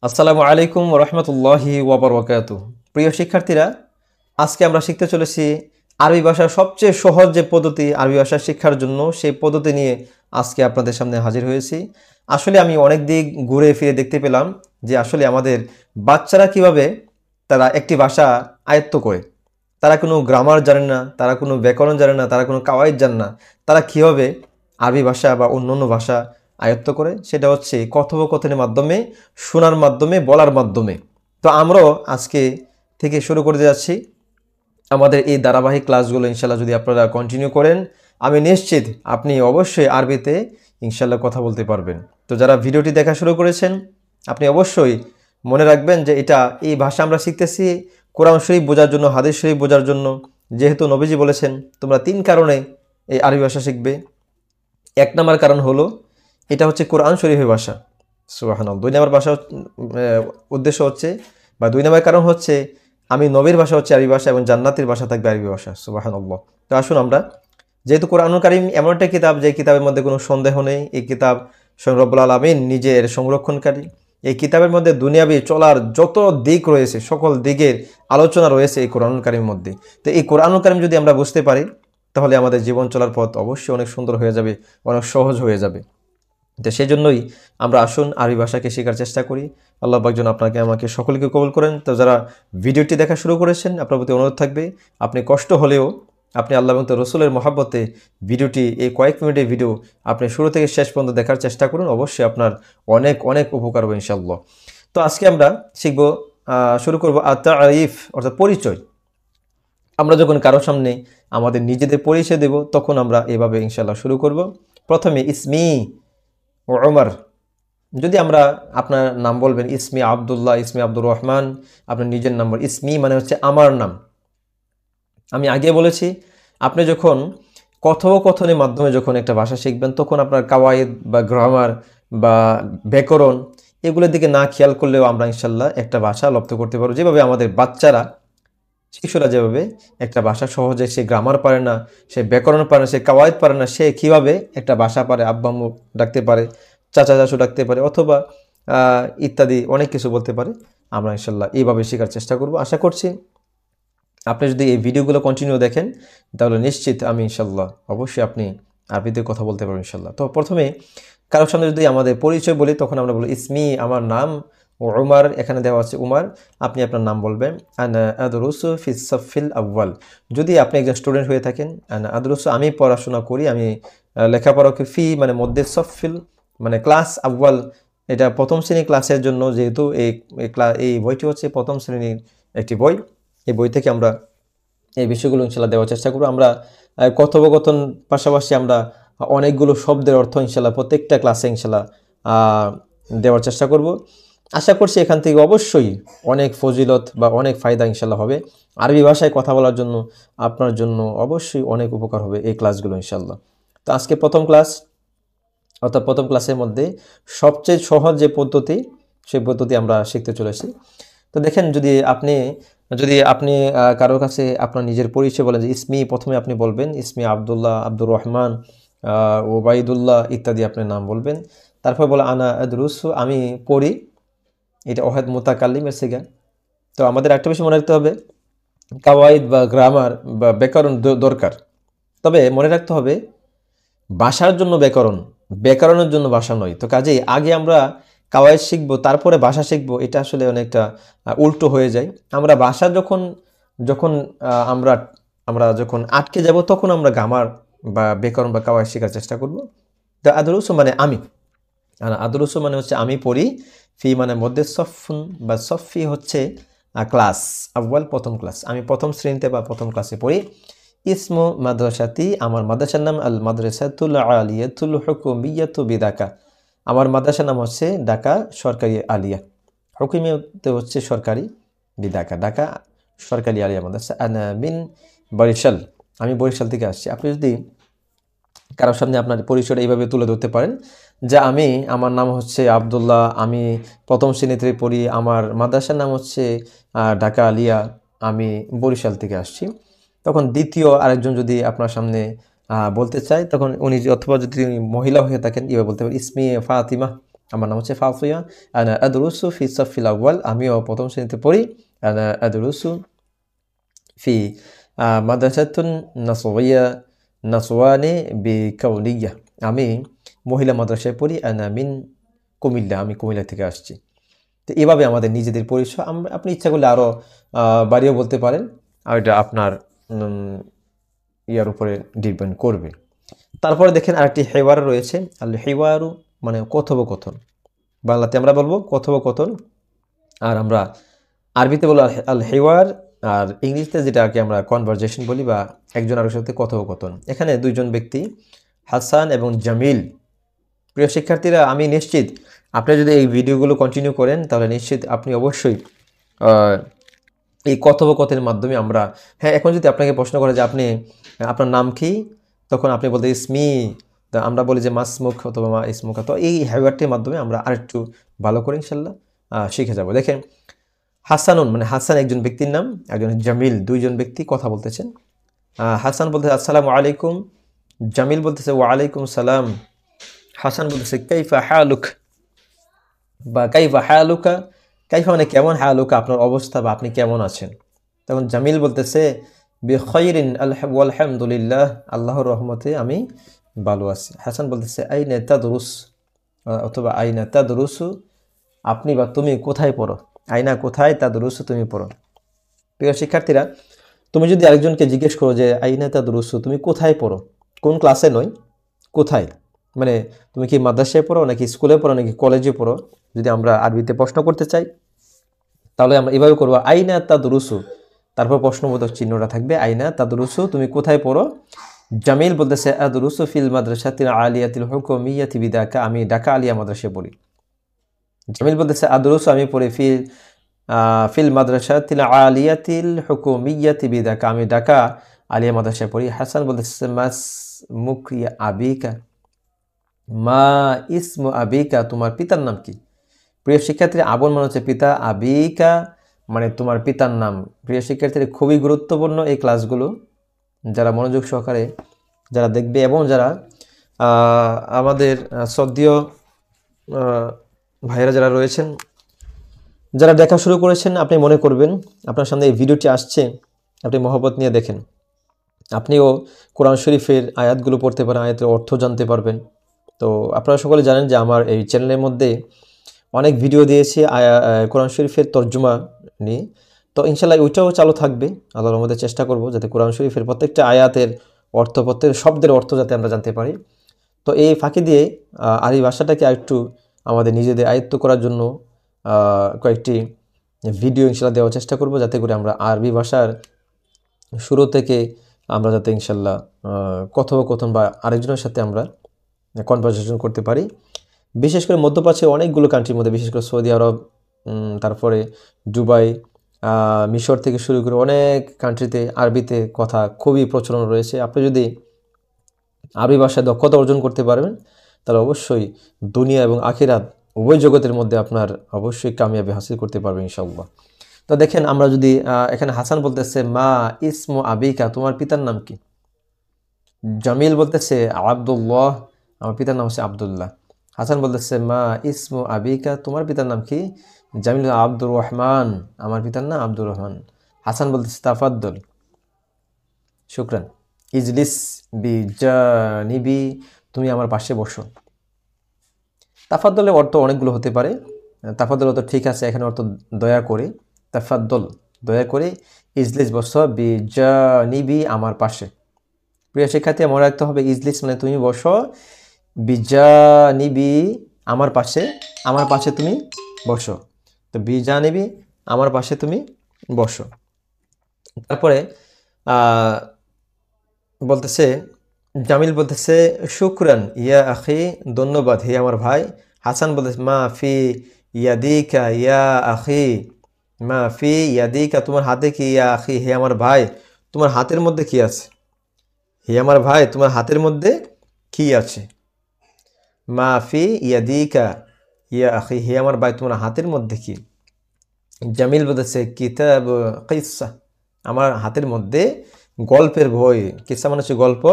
আসসালামু আলাইকুম রহমতুল্লাহি ওয়াবারাকাতুহু। প্রিয় শিক্ষার্থীরা, আজকে আমরা শিখতে চলেছি আরবি ভাষার সবচেয়ে সহজ যে পদ্ধতি আরবি ভাষা শিক্ষার জন্য, সেই পদ্ধতি নিয়ে আজকে আপনাদের সামনে হাজির হয়েছি। আসলে আমি অনেক দিক ঘুরে ফিরে দেখতে পেলাম যে আসলে আমাদের বাচ্চারা কিভাবে তারা একটি ভাষা আয়ত্ত করে। তারা কোনো গ্রামার জানে না, তারা কোনো ব্যাকরণ জানে না, তারা কোনো কাওয়াইদ জানে না। তারা কীভাবে আরবি ভাষা বা অন্য ভাষা আয়ত্ত করে, সেটা হচ্ছে কথোপকথনের মাধ্যমে, শোনার মাধ্যমে, বলার মাধ্যমে। তো আমরাও আজকে থেকে শুরু করতে যাচ্ছি আমাদের এই ধারাবাহিক ক্লাসগুলো। ইনশাল্লাহ যদি আপনারা কন্টিনিউ করেন, আমি নিশ্চিত আপনি অবশ্যই আরবিতে ইনশাল্লাহ কথা বলতে পারবেন। তো যারা ভিডিওটি দেখা শুরু করেছেন, আপনি অবশ্যই মনে রাখবেন যে এই ভাষা আমরা শিখতেছি কোরআন শরীফ বোঝার জন্য, হাদিস শরীফ বোঝার জন্য। যেহেতু নবীজি বলেছেন তোমরা 3 কারণে এই আরবি ভাষা শিখবে। 1 নম্বর কারণ হলো এটা হচ্ছে কোরআন শরীফের ভাষা, সুবহানাল্লাহ। 2 নম্বর ভাষা উদ্দেশ্য হচ্ছে, বা 2 নম্বর কারণ হচ্ছে আমি নবীর ভাষা হচ্ছে আরবি ভাষা এবং জান্নাতের ভাষা থাকবে আরবি ভাষা, সুবহানাল্লাহ। তো আসুন আমরা, যেহেতু কোরআনুল কারীম এমন একটা কিতাব যে কিতাবের মধ্যে কোনো সন্দেহ নেই, এই কিতাব স্বয়ং রব্বুল আলামিন নিজের সংরক্ষণকারী। এই কিতাবের মধ্যে দুনিয়াবি চলার যত দিক রয়েছে, সকল দিকের আলোচনা রয়েছে এই কোরআনুল কারীমের মধ্যে। তো এই কোরআনুল কারীম যদি আমরা বুঝতে পারি, তাহলে আমাদের জীবন চলার পথ অবশ্যই অনেক সুন্দর হয়ে যাবে, অনেক সহজ হয়ে যাবে। তো সেই জন্যই আমরা আসুন আরবি ভাষাকে শেখার চেষ্টা করি। আল্লাহ পাক যেন আপনাকে আমাকে সকলকে কবুল করেন। তো যারা ভিডিওটি দেখা শুরু করেছেন, আপনার প্রতি অনুরোধ থাকবে, আপনি কষ্ট হলেও আপনি আল্লাহ এবং তার রসুলের মহাব্বতে ভিডিওটি, এই কয়েক মিনিটের ভিডিও আপনি শুরু থেকে শেষ পর্যন্ত দেখার চেষ্টা করুন। অবশ্যই আপনার অনেক অনেক উপকার হবে ইনশাআল্লাহ। তো আজকে আমরা শিখব, শুরু করব আত-তারিফ, অর্থাৎ পরিচয়। আমরা যখন কারো সামনে আমাদের নিজেদের পরিচয় দেব, তখন আমরা এভাবে ইনশাআল্লাহ শুরু করব। প্রথমে ইসমি ওমর। যদি আমরা আপনার নাম বলবেন ইসমি আবদুল্লাহ, ইসমি আব্দুর রহমান, আপনার নিজের নাম্বার। ইসমি মানে হচ্ছে আমার নাম। আমি আগে বলেছি, আপনি যখন কথোপকথনের মাধ্যমে যখন একটা ভাষা শিখবেন, তখন আপনার কাওয়ায়েদ বা গ্রামার বা ব্যাকরণ এগুলোর দিকে না খেয়াল করলেও আমরা ইনশাল্লাহ একটা ভাষা রপ্ত করতে পারবো। যেভাবে আমাদের বাচ্চারা, শিশুরা যেভাবে একটা ভাষা সহজে, সে গ্রামার পারে না, সে ব্যাকরণ পারে না, সে কাওয়ায়েদ পারে না, সে কীভাবে একটা ভাষা পারে, আব্বা আম্মু ডাকতে পারে, চাচা চাচু ডাকতে পারে, অথবা ইত্যাদি অনেক কিছু বলতে পারে। আমরা ইনশাল্লাহ এইভাবে শেখার চেষ্টা করব। আশা করছি আপনি যদি এই ভিডিওগুলো কন্টিনিউ দেখেন, তাহলে নিশ্চিত আমি ইনশাল্লাহ অবশ্যই আপনি আরবিতে কথা বলতে পারবেন ইনশাল্লাহ। তো প্রথমে কারোর সামনে যদি আমাদের পরিচয় বলি, তখন আমরা বলি ইসমি, আমার নাম, ও উমার, এখানে দেওয়া আছে উমার, আপনি আপনার নাম বলবেন। আনা আদরুসু ফি সাফিল আউয়াল। যদি আপনি একজন স্টুডেন্ট হয়ে থাকেন, আনা আদরুসু, আমি পড়াশোনা করি, আমি লেখাপড়া করি, ফি মানে মধ্যে, সফিল মানে ক্লাস, আউয়াল এটা প্রথম শ্রেণী ক্লাসের জন্য, যেহেতু এই বইটি হচ্ছে প্রথম শ্রেণীর একটি বই। এই বই থেকে আমরা এই বিষয়গুলো ইনশাল্লাহ দেওয়ার চেষ্টা করব। আমরা কথোপকথন পাশাপাশি আমরা অনেকগুলো শব্দের অর্থ ইনশাল্লাহ প্রত্যেকটা ক্লাসে ইনশাল্লাহ দেওয়ার চেষ্টা করব। আশা করছি এখান থেকে অবশ্যই অনেক ফজিলত বা অনেক ফায়দা ইনশাল্লাহ হবে। আরবি ভাষায় কথা বলার জন্য আপনার জন্য অবশ্যই অনেক উপকার হবে এই ক্লাসগুলো ইনশাল্লাহ। তো আজকে প্রথম ক্লাস, অর্থাৎ প্রথম ক্লাসের মধ্যে সবচেয়ে সহজ যে পদ্ধতি, সেই পদ্ধতি আমরা শিখতে চলেছি। তো দেখেন, যদি আপনি কারোর কাছে আপনার নিজের পরিচয় বলেন যে ইসমি, প্রথমে আপনি বলবেন ইসমি আবদুল্লাহ, আব্দুর রহমান, ওবাইদুল্লাহ ইত্যাদি আপনি নাম বলবেন। তারপর বলে আনা আদরুসু, আমি পড়ি। এটা ওয়াহেদ মুতাকাল্লিমের সিগা। তো আমাদের একটা বিষয় মনে রাখতে হবে, কাওয়াইদ বা গ্রামার বা ব্যাকরণ দরকার। তবে মনে রাখতে হবে ভাষার জন্য ব্যাকরণ, ব্যাকরণের জন্য ভাষা নয়। তো কাজেই আগে আমরা কাওয়াইদ শিখবো, তারপরে ভাষা শিখবো, এটা আসলে অনেকটা উল্টো হয়ে যায়। আমরা ভাষা যখন যখন আমরা আমরা যখন আটকে যাব, তখন আমরা গ্রামার বা ব্যাকরণ বা কাওয়াইদ শেখার চেষ্টা করব। তো আদরুসু মানে আমি, আর আদরুসু মানে হচ্ছে আমি পড়ি, ফি মানে মধ্যে, সফুন বা সফি হচ্ছে ক্লাস, আউয়াল প্রথম ক্লাস, আমি প্রথম শ্রেণীতে বা প্রথম ক্লাসে পড়ি। ইসমু মাদ্রাসাতি, আমার মাদ্রাসার নাম আল মাদ্রাসাতুল আলিয়াতুল হুকুমিয়াতু বিঢাকা, আমার মাদ্রাসার নাম হচ্ছে ঢাকা সরকারি আলিয়া, হুকুমিয়াতে হচ্ছে সরকারি, বিঢাকা ঢাকা সরকারি আলিয়া মাদ্রাসা। আনা মিন বরিশাল, আমি বরিশাল থেকে আসছি। আপনি যদি কারোর সামনে আপনার পরিচয়টা এইভাবে তুলে ধরতে পারেন যে আমার নাম হচ্ছে আবদুল্লাহ, আমি প্রথম শ্রেণীতে পড়ি, আমার মাদ্রাসার নাম হচ্ছে ঢাকা আলিয়া, আমি বরিশাল থেকে আসছি। তখন দ্বিতীয় আরেকজন যদি আপনার সামনে বলতে চায়, তখন উনি অথবা যদি মহিলা হয়ে থাকেন, এভাবে বলতে পারেন ইসমি ফাতিমা, আমার নাম হচ্ছে ফাফিয়া, আনা আদরুসু ফি সাফিল আউয়াল, আমিও প্রথম শ্রেণীতে পড়ি, আনা আদরুসু ফি মাদ্রাসাতুন নাসওয়িয়া নাসওয়ানি বিকাউলিয়া, আমি মহিলা মাদ্রাসায় পড়ি, আনা মিন কুমিল্লা, আমি কুমিল্লা থেকে আসছি। তো এভাবে আমাদের নিজেদের পরিচয় আপনি ইচ্ছা করলে আরও বাড়িয়েও বলতে পারেন, আর এটা আপনার ইয়ার উপরে ডিপেন্ড করবে। তারপরে দেখেন আরেকটি হেওয়ার রয়েছে, আল হেওয়ারু মানে কথোপকথন, বাংলাতে আমরা বলবো কথোপকথন, আর আমরা আরবিতে বলবো আল হেওয়ার, আর ইংলিশতে যেটাকে আমরা কনভারজেশন বলি বা একজন আরেকজনের সাথে কথোপকথন। এখানে দুইজন ব্যক্তি হাসান এবং জামিল। প্রিয় শিক্ষার্থীরা, আমি নিশ্চিত আপনি যদি এই ভিডিওগুলো কন্টিনিউ করেন তাহলে নিশ্চিত আপনি অবশ্যই এই কথোপকথনের মাধ্যমে আমরা, হ্যাঁ, এখন যদি আপনাকে প্রশ্ন করে যে আপনি আপনার নাম কি, তখন আপনি বলতে ইসমি, আমরা বলি যে মাসমুখ অথবা মা ইসমুখা, তো এই হ্যাওয়ারটির মাধ্যমে আমরা আরেকটু ভালো করে ইনশাল্লাহ শিখে যাব। দেখেন হাসানুন মানে হাসান একজন ব্যক্তির নাম, একজন জামিল দুইজন ব্যক্তি কথা বলতেছেন। হাসান বলতেছে আসসালামু আলাইকুম, জামিল বলতেছে ওয়ালাইকুম সালাম। হাসান বলতেছে কাইফা হালুক বা কাইফা হালুকা, কাইফা মানে কেমন, হালুকা আপনার অবস্থা বা আপনি কেমন আছেন। তখন জামিল বলতেছে বিখাইরিন আলহামদুলিল্লাহ, আল্লাহর রহমতে আমি ভালো আছি। হাসান বলতেছে আইনা তাদরুস অথবা আইনা তাদরুসু, আপনি বা তুমি কোথায় পড়ো, আইনা কোথায়, তাদরুসু তুমি পড়ো। প্রিয় শিক্ষার্থীরা, তুমি যদি আরেকজনকে জিজ্ঞেস করো যে আইনা তাদরুসু তুমি কোথায় পড়ো, কোন ক্লাসে নয়, কোথায়, মানে তুমি কি মাদ্রাসায় পড়ো নাকি স্কুলে পড়ো নাকি কলেজে পড়ো, যদি আমরা আরবিতে প্রশ্ন করতে চাই তাহলে আমরা এভাবে করবো আইনা তাদরুসু, তারপর প্রশ্নবোধক চিহ্নটা থাকবে, আইনা তাদরুসু তুমি কোথায় পড়ো। জামিল বলতেছে আদরুসু ফিল মাদ্রাসাতিল আলিয়াতিল হুকুমিয়াতি বিদাকা, আমি ঢাকা আলিয়া মাদ্রাসায় পড়ি। জামিল বলতেছে আদরুসু আমি পড়ি ফিল মাদ্রাসাতিল আলিয়াতিল হুকুমিয়াতি বিদাকা, আমি ঢাকা আলিয়া মাদ্রাসায় পড়ি। হাসান বলতেছে মাস মুখিয়া আবিকা, মা ইসমু আবিকা, তোমার পিতার নাম কি। প্রিয় শিক্ষার্থী, আবুল মানে হচ্ছে পিতা, আবিকা মানে তোমার পিতার নাম। প্রিয় শিক্ষার্থীরা, খুবই গুরুত্বপূর্ণ এই ক্লাসগুলো, যারা মনোযোগ সহকারে যারা দেখবে এবং যারা আমাদের শ্রদ্ধেয় ভাইয়েরা যারা রয়েছেন, যারা দেখা শুরু করেছেন, আপনি মনে করবেন আপনার সামনে এই ভিডিওটি আসছে, আপনি মহব্বত নিয়ে দেখেন, আপনিও কোরআন শরীফের আয়াতগুলো পড়তে পারেন, আয়াতের অর্থ জানতে পারবেন। তো আপনারা সকলে জানেন যে আমার এই চ্যানেলের মধ্যে অনেক ভিডিও দিয়েছি কোরআন শরীফের তর্জমা নিয়ে, তো ইনশাল্লাহ ওইটাও চালু থাকবে। আল্লাহর রহমতে চেষ্টা করব যাতে কোরআন শরীফের প্রত্যেকটা আয়াতের অর্থ, প্রত্যেক শব্দের অর্থ যাতে আমরা জানতে পারি। তো এই ফাঁকি দিয়ে আরবি ভাষাটাকে আরেকটু আমাদের নিজেদের আয়ত্ত করার জন্য কয়েকটি ভিডিও ইনশাল্লাহ দেওয়ার চেষ্টা করব, যাতে করে আমরা আরবি ভাষার শুরু থেকে আমরা যাতে ইনশাল্লাহ কথোপকথন বা আরেকজনের সাথে আমরা কনভারসেশন করতে পারি। বিশেষ করে মধ্যপ্রাচ্যের অনেকগুলো কান্ট্রির মধ্যে, বিশেষ করে সৌদি আরব, তারপরে দুবাই, মিশর থেকে শুরু করে অনেক কান্ট্রিতে আরবিতে কথা খুবই প্রচলন রয়েছে। আপনি যদি আরবি ভাষায় দক্ষতা অর্জন করতে পারবেন তাহলে অবশ্যই দুনিয়া এবং আখিরাত উভয় জগতের মধ্যে আপনার অবশ্যই কামিয়াবি হাসিল করতে পারবেন ইনশাআল্লাহ। তো দেখেন, আমরা যদি এখানে হাসান বলতেছে মা ইসমু আবিকা, তোমার পিতার নাম কি। জামিল বলতেছে আব্দুল্লাহ, আমার পিতার নাম হচ্ছে আব্দুল্লাহ। হাসান বলতেছে মা ইসমু আবিকা, তোমার পিতার নাম কি। জামিল আব্দুর রহমান, আমার পিতার নাম আব্দুর রহমান। হাসান বলতেছে তাফাদ্দল, শুকরান। ইজলিস বি জানিবি, তুমি আমার পাশে বসো। তাফাদ্দলের অর্থ অনেকগুলো হতে পারে। তাফাদ্দল অর্থ ঠিক আছে, এখানে অর্থ দয়া করে, তাফাদ্দল দয়া করে, ইজলিস বসো, বি জানিবি আমার পাশে। প্রিয় শিক্ষার্থী, মনে রাখতে হবে ইজলিস মানে তুমি বসো, বিজানিবি আমার পাশে, আমার পাশে তুমি বসো। তো বিজানিবি আমার পাশে তুমি বসো। তারপরে বলতেছে জামিল বলতেছে শুকরান ইয়া আখি, ধন্যবাদ হে আমার ভাই। হাসান বলতেছে মা ফি ইয়াদিকা ইয়া আখি, মা ফি ইয়াদিকা তোমার হাতে কি, ইয়া আখি হে আমার ভাই তোমার হাতের মধ্যে কি আছে। হে আমার ভাই তোমার হাতের মধ্যে কি আছে। মা ফি ইয়াদিকা ইয়া আখি হে আমার ভাই তোমার হাতের মধ্যে কি। জামিল বলতেছে কিতাব কিসসা, আমার হাতের মধ্যে গল্পের বই। কিসসা মানে হচ্ছে গল্প,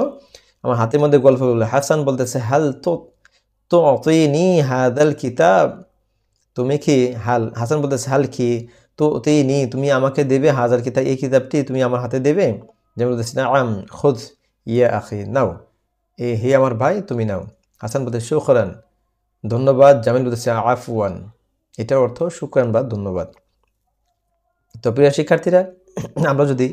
আমার হাতের মধ্যে গল্প বলে। হাসান বলতেছে হাল তো তুতিনি হাদাল কিতাব, তুমি কি, হাসান বলতেছে হাল কি তুতিনি, তুমি আমাকে দেবে, হাজাল কিতাব, এই কিতাবটি তুমি আমার হাতে দেবে। যেমন বলতেছে নাআম খুদ ইয়া আখি, নাও, হে আমার ভাই তুমি নাও। হাসান বলতেছে শুকরান, ধন্যবাদ। জামিল বলতেছে আফওয়ান, এটার অর্থ শুকরান বা ধন্যবাদ। তো প্রিয় শিক্ষার্থীরা, আমরা যদি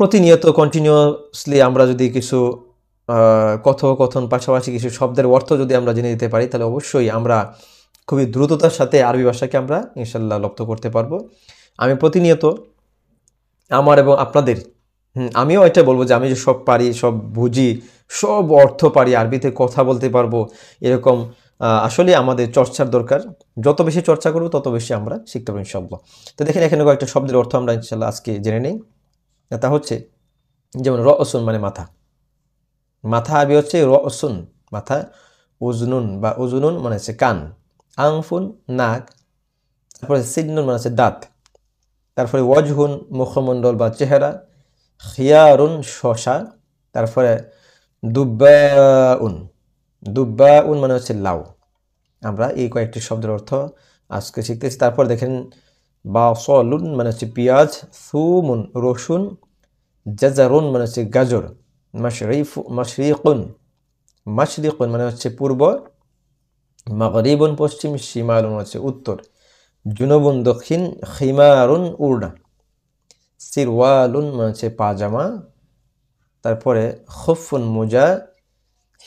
প্রতিনিয়ত কন্টিনিউয়াসলি আমরা যদি কিছু কথোপকথন পাশাপাশি কিছু শব্দের অর্থ যদি আমরা জেনে দিতে পারি, তাহলে অবশ্যই আমরা খুবই দ্রুততার সাথে আরবি ভাষাকে আমরা ইনশাল্লাহ রপ্ত করতে পারবো। আমি প্রতিনিয়ত আমার এবং আপনাদের, আমিও এটা বলবো যে আমি যে সব পারি, সব বুঝি, সব অর্থ পারি, আরবিতে কথা বলতে পারবো, এরকম আসলে আমাদের চর্চার দরকার। যত বেশি চর্চা করবো তত বেশি আমরা শিখতে পারবো ইনশাআল্লাহ। তো দেখেন এখানে কয়েকটা শব্দের অর্থ আমরা ইনশাল্লাহ আজকে জেনে নিই। তা হচ্ছে যেমন রসুন মানে মাথা, মাথা আরবি হচ্ছে রসুন, মাথা। উজনুন বা উজনুন মানে হচ্ছে কান। আংফুন নাক। তারপরে সিন্নুন মানে হচ্ছে দাঁত। তারপরে ওয়াজহুন মুখমণ্ডল বা চেহারা। খিয়ারুন শশা। তারপরে দুব্বাউন, দুব্বাউন মানে হচ্ছে লাউ। আমরা এই কয়েকটি শব্দের অর্থ আজকে শিখতেছি। তারপর দেখেন বাসলুন মানে হচ্ছে পেঁয়াজ। সুমুন রসুন। জাজারুন মানে হচ্ছে গাজর। মাশরিকুন, মাশরিকুন মানে হচ্ছে পূর্ব। মাগরিবুন পশ্চিম। শিমালুন হচ্ছে উত্তর। জুনুবুন দক্ষিণ। খিমারুন উড়না। সিরওয়ালুন মানে হচ্ছে পাজামা। তারপরে খুফুন মোজা।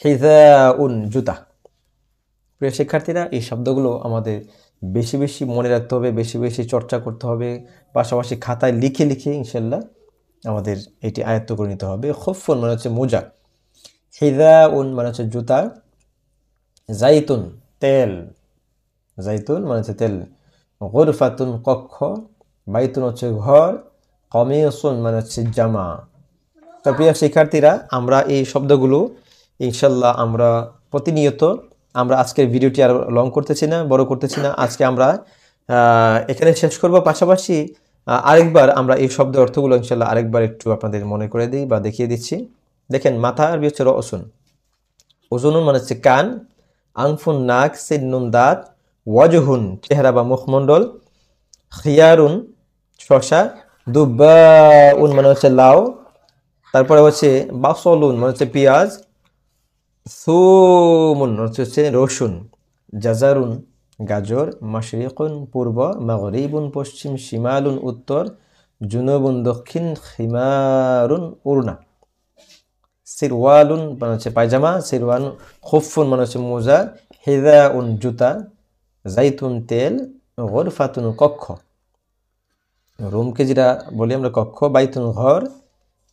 হিজাউন জুতা। প্রিয় শিক্ষার্থীরা, এই শব্দগুলো আমাদের বেশি বেশি মনে রাখতে হবে, বেশি বেশি চর্চা করতে হবে, পাশাপাশি খাতায় লিখে লিখে ইনশাল্লাহ আমাদের এটি আয়ত্ত করে নিতে হবে। খুফুন মানে হচ্ছে মোজা। হিজাউন মানে হচ্ছে জুতা। জাইতুন তেল, জাইতুন মানে হচ্ছে তেল। গুরফাতুন কক্ষ। বাইতুন হচ্ছে ঘর। কমিসুন মানে হচ্ছে জামা। তো প্রিয় শিক্ষার্থীরা, আমরা এই শব্দগুলো ইনশাল্লাহ আমরা প্রতিনিয়ত, আমরা আজকের ভিডিওটি আর লং করতেছি না, বড় করতেছি না, আজকে আমরা এখানে শেষ করব। পাশাপাশি আরেকবার আমরা এই শব্দের অর্থগুলো ইনশাল্লাহ আরেকবার একটু আপনাদের মনে করে দিই বা দেখিয়ে দিচ্ছি। দেখেন মাথা আরবি হচ্ছে রসুন। ওজনুন মানে হচ্ছে কান। আংফুন নাক। সিন্নুন দাঁত। ওয়াজহুন চেহারা বা মুখমণ্ডল। খিয়ারুন শশা। দুব্বাউন মানে হচ্ছে লাউ। তারপরে হচ্ছে বাসলুন মানে হচ্ছে পেঁয়াজ। সুমুন হচ্ছে রসুন। জাজারুন গাজর। মাশরিকুন পূর্ব। মাগরিবুন পশ্চিম। শিমালুন উত্তর। জুনুবুন দক্ষিণ। খিমারুন উড়না। সিরওয়ালুন মানে হচ্ছে পায়জামা। সিরওয়ান। খুফুন মানে হচ্ছে মোজা। হিজাউন জুতা। জাইতুন তেল। গুরফাতুন কক্ষ, রুমকে যেটা বলি আমরা কক্ষ। বাইতুন ঘর।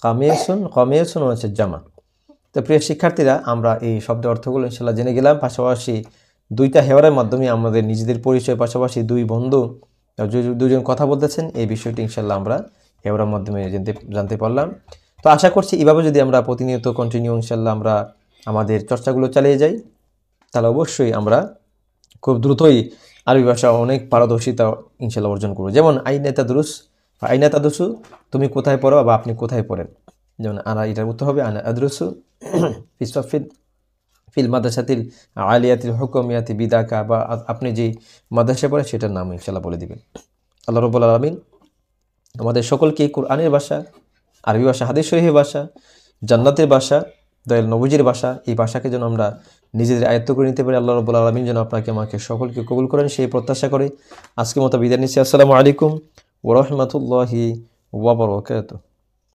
কামিয়াসুন, কামিয়াসুন হচ্ছে জামা। তো প্রিয় শিক্ষার্থীরা, আমরা এই শব্দের অর্থগুলো ইনশাল্লাহ জেনে গেলাম। পাশাপাশি দুইটা হেওয়ারের মাধ্যমে আমাদের নিজেদের পরিচয়, পাশাপাশি দুই বন্ধু দুজন কথা বলতেছেন, এই বিষয়টি ইনশাল্লাহ আমরা হেওয়ারের মাধ্যমে জানতে পারলাম। তো আশা করছি এভাবে যদি আমরা প্রতিনিয়ত কন্টিনিউ ইনশাল্লাহ আমরা আমাদের চর্চাগুলো চালিয়ে যাই, তাহলে অবশ্যই আমরা খুব দ্রুতই আরবি ভাষা অনেক পারদর্শিতা ইনশাল্লাহ অর্জন করবো। যেমন আইনা তাদরুস, আইনা তাদরুসু, তুমি কোথায় পড়ো বা আপনি কোথায় পড়েন। যেমন আনা, এটার উত্তর হবে আনা আদরুসু ফিল মাদ্রাসাতিল আলিয়াতিল হুকুমিয়াতি বিদাকা, বা আপনি যে মাদ্রাসায় পড়েন সেটার নাম ইনশাল্লাহ বলে দিবেন। আল্লাহ রাব্বুল আলামিন আমাদের সকলকে কোরআনের ভাষা, আরবি ভাষা, হাদিস শরীফের ভাষা, জান্নাতের ভাষা, দয়াল নবীজির ভাষা, এই ভাষাকে যেন আমরা নিজেদের আয়ত্ত করে নিতে পারি। আল্লাহ রাব্বুল আলামিন যেন আপনাকে আমাকে সকলকে কবুল করেন, সেই প্রত্যাশা করে আজকের মতো বিদায় নিচ্ছি। আসসালামু আলাইকুম ওয়া রাহমাতুল্লাহি ওয়া বারাকাতুহু।